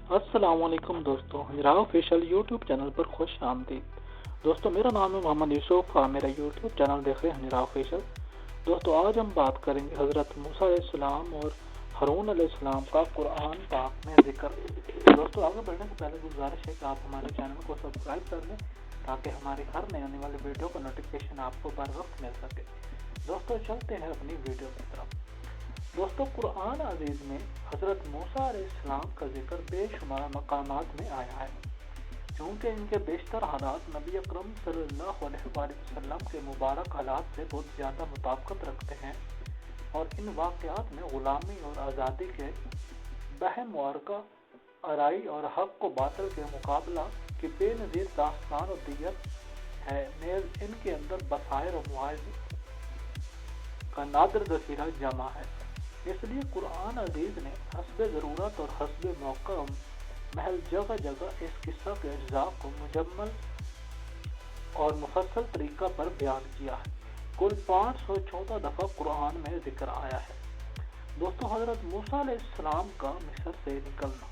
السلام علیکم دوستو، ہجراؤ آفیشیل یوٹیوب چینل پر خوش آمدید۔ دوستو میرا نام ہے محمد یوسف، میرا یوٹیوب چینل دیکھ رہے ہیں ہجراؤ آفیشیل۔ دوستو آج ہم بات کریں گے حضرت موسیٰ علیہ السلام اور ہارون علیہ السلام کا قرآن پاک میں ذکر۔ دوستو آگے بڑھنے سے پہلے گزارش ہے کہ آپ ہمارے چینل کو سبسکرائب کر لیں تاکہ ہماری ہر نئے آنے والی ویڈیو کا نوٹیفیکیشن آپ کو بر وقت مل سکے۔ دوستو چلتے ہیں اپنی ویڈیو کی طرف۔ دوستو قرآن عزیز میں حضرت موسیٰ علیہ السلام کا ذکر بے شمار مقامات میں آیا ہے، چونکہ ان کے بیشتر حالات نبی اکرم صلی اللہ علیہ وآلہ وسلم کے مبارک حالات سے بہت زیادہ مطابقت رکھتے ہیں، اور ان واقعات میں غلامی اور آزادی کے بہم معرکہ، ارائی اور حق و باطل کے مقابلہ کی بے نظیر داستان و دیت ہے۔ نیز ان کے اندر بصائر و مواعظ کا نادر ذخیرہ جمع ہے۔ اس لیے قرآن عزیز نے حسب ضرورت اور حسب موقع محل جگہ جگہ اس قصہ کے اجزاء کو مجمل اور مفصل طریقہ پر بیان کیا ہے۔ کل 514 دفعہ قرآن میں ذکر آیا ہے۔ دوستو حضرت موسیٰ علیہ السلام کا مصر سے نکلنا۔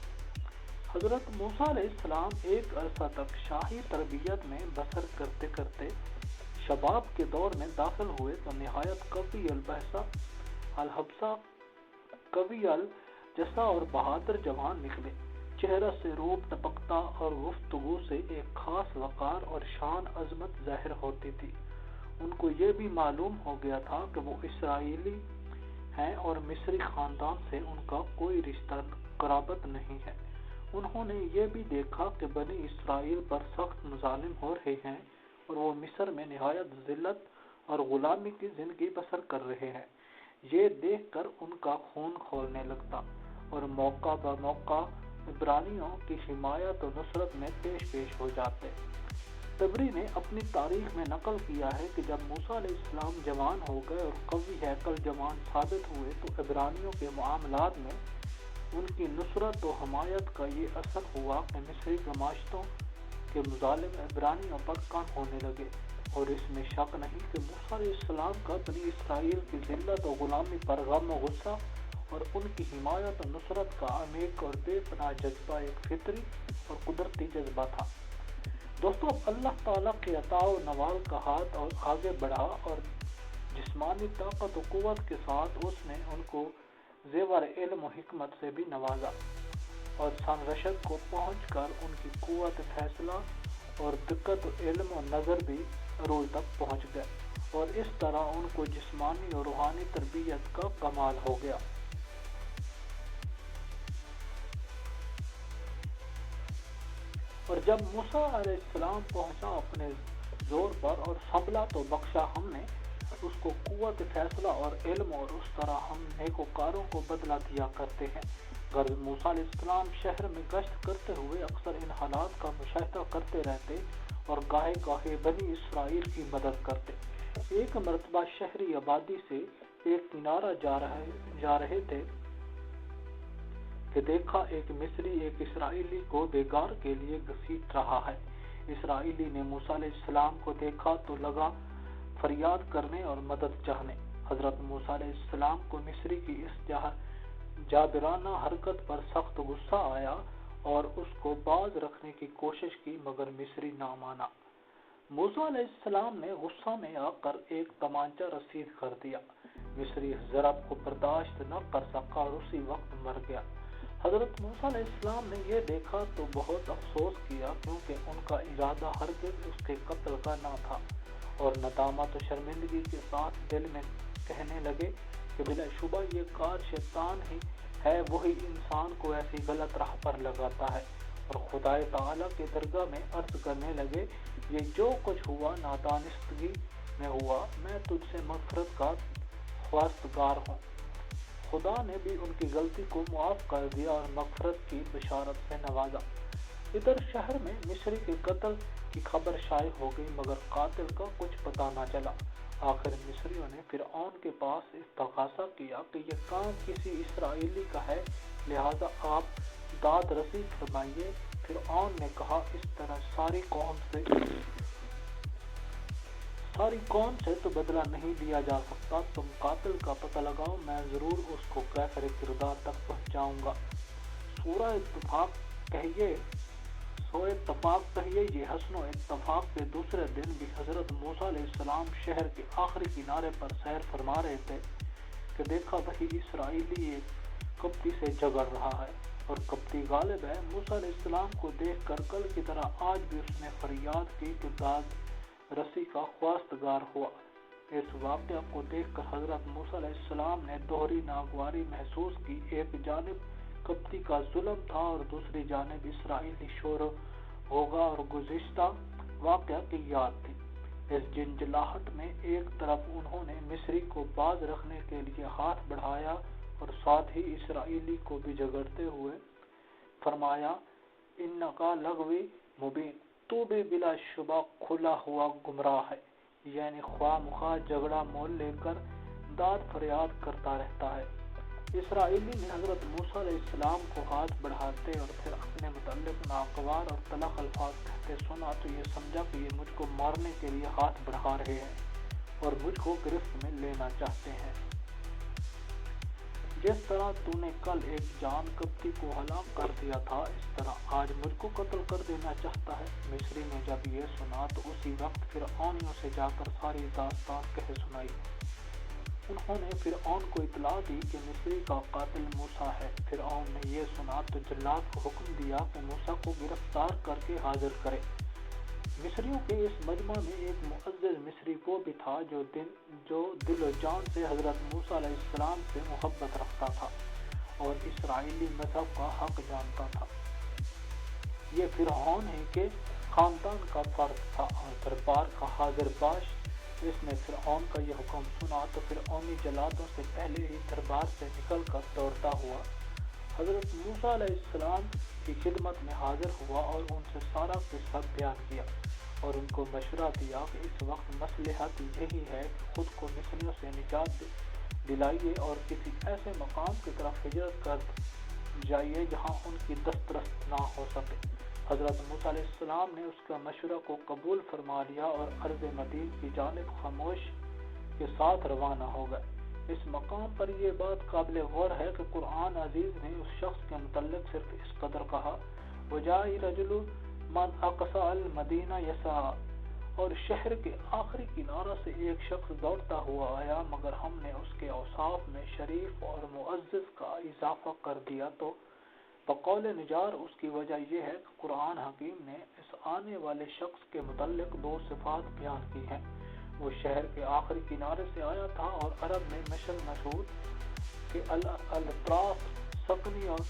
حضرت موسیٰ علیہ السلام ایک عرصہ تک شاہی تربیت میں بسر کرتے کرتے شباب کے دور میں داخل ہوئے تو نہایت قوی البحثہ الحبسہ، قوی الجسا اور بہادر جوان نکلے۔ چہرہ سے روپ ٹپکتا اور گفتگو سے ایک خاص وقار اور شان عظمت ظاہر ہوتی تھی۔ ان کو یہ بھی معلوم ہو گیا تھا کہ وہ اسرائیلی ہیں اور مصری خاندان سے ان کا کوئی رشتہ قرابت نہیں ہے۔ انہوں نے یہ بھی دیکھا کہ بنی اسرائیل پر سخت مظالم ہو رہے ہیں اور وہ مصر میں نہایت ذلت اور غلامی کی زندگی بسر کر رہے ہیں۔ یہ دیکھ کر ان کا خون کھولنے لگتا اور موقع بہ موقع عبرانیوں کی حمایت و نصرت میں پیش ہو جاتے۔ طبری نے اپنی تاریخ میں نقل کیا ہے کہ جب موسیٰ علیہ السلام جوان ہو گئے اور قوی ہیکل جوان ثابت ہوئے تو عبرانیوں کے معاملات میں ان کی نصرت و حمایت کا یہ اثر ہوا کہ مصری گماشتوں کے مظالم عبرانیوں پر کم ہونے لگے، اور اس میں شک نہیں کہ موسیٰ علیہ السلام کا بنی اسرائیل کی ذلت و غلامی پر غم و غصہ اور ان کی حمایت و نصرت کا عمیق اور بے پناہ جذبہ ایک فطری اور قدرتی جذبہ تھا۔ دوستو اب اللہ تعالیٰ کے عطا و نوال کا ہاتھ اور آگے بڑھا اور جسمانی طاقت و قوت کے ساتھ اس نے ان کو زیور علم و حکمت سے بھی نوازا، اور سن رشد کو پہنچ کر ان کی قوت فیصلہ اور دقت و علم و نظر بھی عروج تک پہنچ گئے، اور اس طرح ان کو جسمانی اور روحانی تربیت کا کمال ہو گیا۔ اور جب موسیٰ علیہ السلام پہنچا اپنے زور پر اور سنبھلا تو بخشا ہم نے اس کو قوت فیصلہ اور علم، اور اس طرح ہم نیکوکاروں کو بدلہ دیا کرتے ہیں۔ غرض موسیٰ علیہ السلام شہر میں گشت کرتے ہوئے اکثر ان حالات کا مشاہدہ کرتے رہتے اور گاہے گاہے بنی اسرائیل کی مدد کرتے۔ ایک مرتبہ شہری آبادی سے ایک کنارہ جا رہے تھے کہ دیکھا ایک مصری ایک اسرائیلی کو بیگار کے لیے گھسیٹ رہا ہے۔ اسرائیلی نے موسیٰ علیہ السلام کو دیکھا تو لگا فریاد کرنے اور مدد چاہنے۔ حضرت موسیٰ علیہ السلام کو مصری کی اس جابرانہ حرکت پر سخت غصہ آیا اور اس کو باز رکھنے کی کوشش کی، مگر مصری نہ مانا۔ موسیٰ علیہ السلام نے غصہ میں آ کر ایک تمانچہ رسید کر دیا۔ مصری ضرب کو برداشت نہ کر سکا اور اسی وقت مر گیا۔ حضرت موسیٰ علیہ السلام نے یہ دیکھا تو بہت افسوس کیا، کیونکہ ان کا ارادہ ہرگز اس کے قتل کا نہ تھا، اور ندامت و شرمندگی کے ساتھ دل میں کہنے لگے کہ بلا شبہ یہ کار شیطان ہی ہے، وہی انسان کو ایسی غلط راہ پر لگاتا ہے، اور خدا تعالیٰ کے درگاہ میں عرض کرنے لگے یہ جو کچھ ہوا نادانستگی میں ہوا، میں تجھ سے مغفرت کا خواستگار ہوں۔ خدا نے بھی ان کی غلطی کو معاف کر دیا اور مغفرت کی بشارت سے نوازا۔ ادھر شہر میں مصری کے قتل کی خبر شائع ہو گئی، مگر قاتل کا کچھ پتہ نہ چلا۔ آخر مصریوں نے فرعون کے پاس استغاثہ کیا کہ یہ کام کسی اسرائیلی کا ہے، لہذا آپ داد رسی فرمائیے۔ فرعون نے کہا اس طرح ساری قوم سے تو بدلہ نہیں لیا جا سکتا، تم قاتل کا پتہ لگاؤ، میں ضرور اس کو کیفر کردار تک پہنچاؤں گا۔ سورہ اتفاق کہیے سو اتفاق کہیے یہ حسن و اتفاق کے دوسرے دن بھی حضرت موسیٰ علیہ السلام شہر کے آخری کنارے پر سیر فرما رہے تھے کہ دیکھا وہی اسرائیلی ایک کپتی سے جھگڑ رہا ہے اور کپتی غالب ہے۔ موسیٰ علیہ السلام کو دیکھ کر کل کی طرح آج بھی اس نے فریاد کی کہ داد رسی کا خواستگار ہوا۔ اس واقعہ کو دیکھ کر حضرت موسیٰ علیہ السلام نے دوہری ناگواری محسوس کی، ایک جانب کپتی کا ظلم تھا اور دوسری جانب اسرائیلی شور ہوگا اور گزشتہ واقعہ کی یاد تھی۔ اس جنجلاہٹ میں ایک طرف انہوں نے مصری کو باز رکھنے کے لیے ہاتھ بڑھایا اور ساتھ ہی اسرائیلی کو بھی جھگڑتے ہوئے فرمایا انکا لغوی مبین، تو بھی بلا شبہ کھلا ہوا گمراہ ہے، یعنی خواہ مخواہ جھگڑا مول لے کر داد فریاد کرتا رہتا ہے۔ اسرائیلی نے حضرت موسیٰ علیہ السلام کو ہاتھ بڑھاتے اور پھر اپنے متعلق ناگوار اور تلخ الفاظ کہتے سنا تو یہ سمجھا کہ یہ مجھ کو مارنے کے لیے ہاتھ بڑھا رہے ہیں اور مجھ کو گرفت میں لینا چاہتے ہیں۔ جس طرح تو نے کل ایک جان کپتی کو ہلاک کر دیا تھا، اس طرح آج مجھ کو قتل کر دینا چاہتا ہے۔ مصری نے جب یہ سنا تو اسی وقت فرعونیوں سے جا کر ساری داستان کہہ سنائی۔ انہوں نے فرعون کو اطلاع دی کہ مصری کا قاتل موسیٰ ہے۔ فرعون نے یہ سنا تو جلاد کو حکم دیا کہ موسیٰ کو گرفتار کر کے حاضر کرے۔ مصریوں کے اس مجمع میں ایک معزز مصری وہ بھی تھا جو دل و جان سے حضرت موسیٰ علیہ السلام سے محبت رکھتا تھا اور اسرائیلی مذہب کا حق جانتا تھا۔ یہ فرعون ہی کے خاندان کا فرد تھا اور دربار کا حاضر باش۔ اس نے فرعون کا یہ حکم سنا تو فرعونی جلادوں سے پہلے ہی دربار سے نکل کر دوڑتا ہوا حضرت موسیٰ علیہ السلام کی خدمت میں حاضر ہوا اور ان سے سارا قصہ بیان کیا اور ان کو مشورہ دیا کہ اس وقت مصلحت یہی ہے کہ خود کو مصریوں سے نجات دلائیے اور کسی ایسے مقام کی طرف ہجرت کر جائیے جہاں ان کی دسترس نہ ہو سکے۔ حضرت موسیٰ علیہ السلام نے اس کا مشورہ کو قبول فرما لیا اور ارض مدین کی جانب خاموش کے ساتھ روانہ ہو گئے۔ اس مقام پر یہ بات قابل غور ہے کہ قرآن عزیز نے اس شخص کے متعلق صرف اس قدر کہا وَجَاءَ رَجُلٌ مِّنْ أَقْصَى الْمَدِينَةِ يَسْعَىٰ، اور شہر کے آخری کنارہ سے ایک شخص دوڑتا ہوا آیا، مگر ہم نے اس کے اوصاف میں شریف اور معزز کا اضافہ کر دیا تو بقول نجار اس کی وجہ یہ ہے کہ قرآن حکیم نے اس آنے والے شخص کے متعلق دو صفات بیان کی ہیں۔ وہ شہر کے آخری کنارے سے آیا تھا اور عرب میں مشل مشہور کہ الاطراف سکنی اور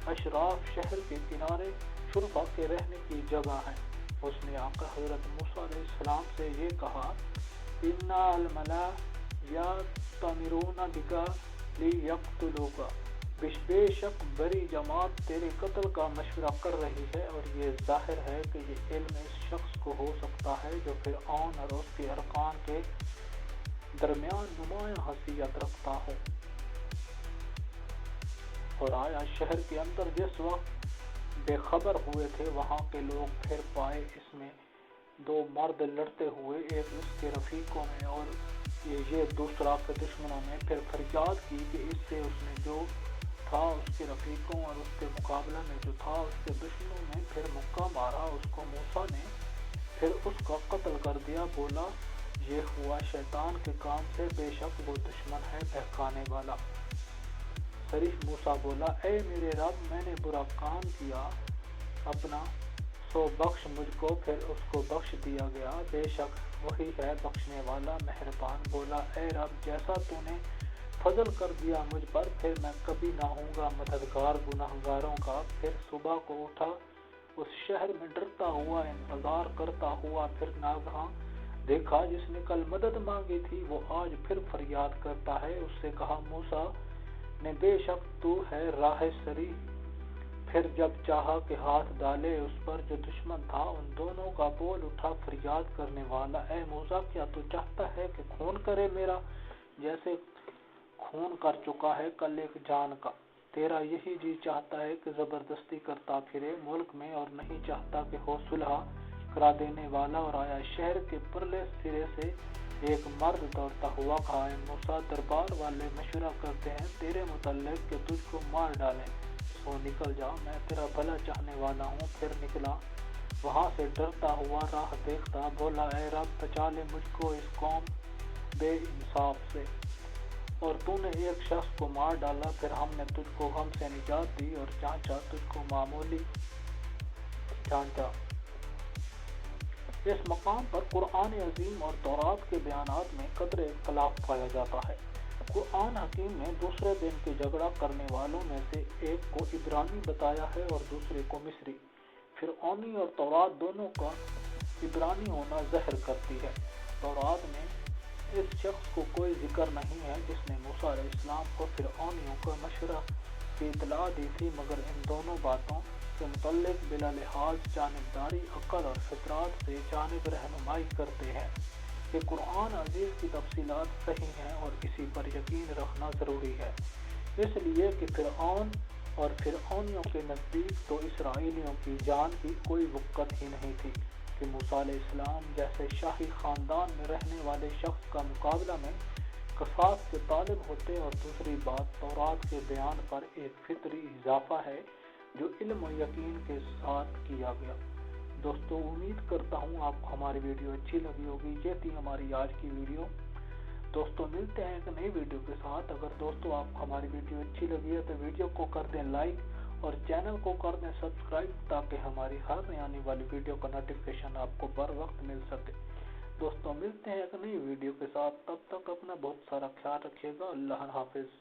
اشراف شہر کے کنارے شرفا کے رہنے کی جگہ ہیں۔ اس نے آ کر حضرت موسیٰ علیہ السلام سے یہ کہا اِنَّ الْمَلَا یَأْتَمِرُونَ بِکَ لِیَقْتُلُوکَ، بے شک بڑی جماعت تیرے قتل کا مشورہ کر رہی ہے اور یہ ظاہر ہے کہ یہ علم اس شخص کو ہو سکتا ہے جو فرعون اور اس کے ارکان کے درمیان نمایاں حیثیت رکھتا ہو۔ اور آیا شہر کے اندر جس وقت بے خبر ہوئے تھے وہاں کے لوگ پھر پائے اس میں دو مرد لڑتے ہوئے، ایک اس کے رفیقوں میں اور یہ دوسرا کے دشمنوں میں۔ پھر فریاد کی کہ اس سے اس نے جو تھا اس کے رفیقوں اور اس کے مقابلہ میں جو تھا اس کے دشمنوں میں، پھر مکہ مارا اس کو موسیٰ نے، پھر اس کا قتل کر دیا۔ بولا یہ ہوا شیطان کے کام سے، بے شک وہ دشمن ہے بہکانے والا۔ شریف موسیٰ بولا اے میرے رب، میں نے برا کام کیا اپنا، سو بخش مجھ کو۔ پھر اس کو بخش دیا گیا، بے شک وہی ہے بخشنے والا مہربان۔ بولا اے رب، جیسا تو نے فضل کر دیا مجھ پر، پھر میں کبھی نہ ہوں گا مددگار گناہگاروں کا۔ پھر صبح کو اٹھا، اس شہر میں ڈرتا ہوا انتظار کرتا ہوا، پھر ناگہاں دیکھا جس نے کل مدد مانگی تھی وہ آج پھر فریاد کرتا ہے۔ اس سے کہا موسیٰ نے بے شک تو ہے راہ سری۔ پھر جب چاہا کہ ہاتھ ڈالے اس پر جو دشمن تھا، ان دونوں کا بول اٹھا فریاد کرنے والا اے موسیٰ، کیا تو چاہتا ہے کہ خون کرے میرا جیسے خون کر چکا ہے کل ایک جان کا؟ تیرا یہی جی چاہتا ہے کہ زبردستی کرتا پھرے ملک میں اور نہیں چاہتا کہ ہو صلح کرا دینے والا۔ اور آیا شہر کے پرلے سرے سے ایک مرد دوڑتا ہوا کہا اے موسیٰ، دربار والے مشورہ کرتے ہیں تیرے متعلق کہ تجھ کو مار ڈالیں۔ ہو نکل جا، میں تیرا بھلا چاہنے والا ہوں۔ پھر نکلا وہاں سے ڈرتا ہوا راہ دیکھتا، بولا اے رب بچا لے مجھ کو اس قوم بے انصاف سے۔ اور تو نے ایک شخص کو مار ڈالا، پھر ہم نے تجھ کو غم سے نجات دی اور جانچا تجھ کو معمولی جانچا۔ اس مقام پر قرآن عظیم اور تورات کے بیانات میں قدر اختلاف پایا جاتا ہے۔ قرآن حکیم میں دوسرے دن کے جھگڑا کرنے والوں میں سے ایک کو عبرانی بتایا ہے اور دوسرے کو مصری۔ فرعونی اور تورات دونوں کا عبرانی ہونا ظاہر کرتی ہے۔ تورات میں اس شخص کو کوئی ذکر نہیں ہے جس نے موسیٰ علیہ السلام کو فرعونیوں کا مشورہ کی اطلاع دی تھی، مگر ان دونوں باتوں کے متعلق بلا لحاظ جانبداری عقل اور فطرت سے جانب رہنمائی کرتے ہیں کہ قرآن عزیز کی تفصیلات صحیح ہیں اور اسی پر یقین رکھنا ضروری ہے، اس لیے کہ فرعون اور فرعونیوں کے نزدیک تو اسرائیلیوں کی جان کی کوئی وقت ہی نہیں تھی کہ موسیٰ علیہ السلام جیسے شاہی خاندان میں رہنے والے شخص کا مقابلہ میں قصاص سے طالب ہوتے۔ اور دوسری بات تورات کے بیان پر ایک فطری اضافہ ہے جو علم و یقین کے ساتھ کیا گیا۔ دوستو امید کرتا ہوں آپ کو ہماری ویڈیو اچھی لگی ہوگی۔ یہ تھی ہماری آج کی ویڈیو۔ دوستو ملتے ہیں ایک نئی ویڈیو کے ساتھ۔ اگر دوستو آپ کو ہماری ویڈیو اچھی لگی ہے تو ویڈیو کو کر دیں لائک اور چینل کو کر دیں سبسکرائب تاکہ ہماری ہر نئی آنے والی ویڈیو کا نوٹیفیکیشن آپ کو بر وقت مل سکے۔ دوستو ملتے ہیں ایک نئی ویڈیو کے ساتھ، تب تک اپنا بہت سارا خیال رکھیے گا۔ اللہ حافظ۔